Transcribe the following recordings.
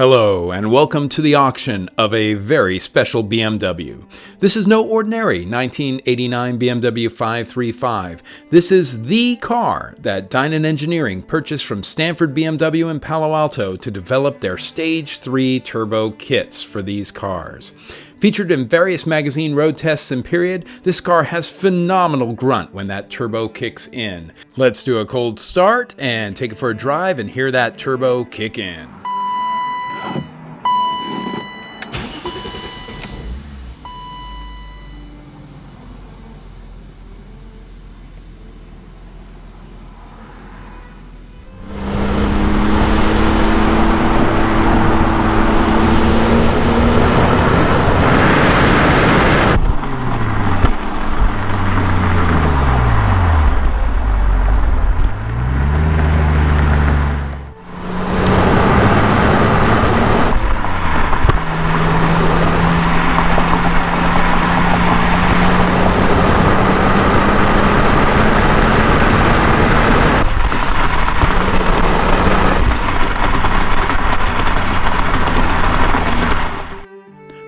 Hello and welcome to the auction of a very special BMW. This is no ordinary 1989 BMW 535. This is the car that Dinan Engineering purchased from Stanford BMW in Palo Alto to develop their Stage 3 turbo kits for these cars. Featured in various magazine road tests and period, this car has phenomenal grunt when that turbo kicks in. Let's do a cold start and take it for a drive and hear that turbo kick in.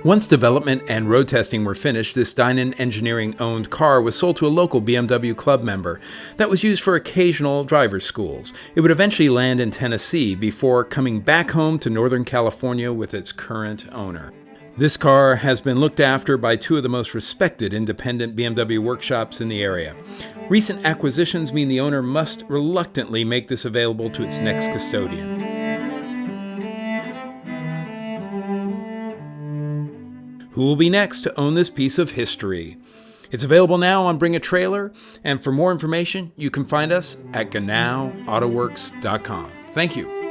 Once development and road testing were finished, this Dinan Engineering-owned car was sold to a local BMW club member that was used for occasional driver's schools. It would eventually land in Tennessee before coming back home to Northern California with its current owner. This car has been looked after by two of the most respected independent BMW workshops in the area. Recent acquisitions mean the owner must reluctantly make this available to its next custodian. Who will be next to own this piece of history? It's available now on Bring a Trailer, and for more information, you can find us at Genau AutoWerks.com. Thank you.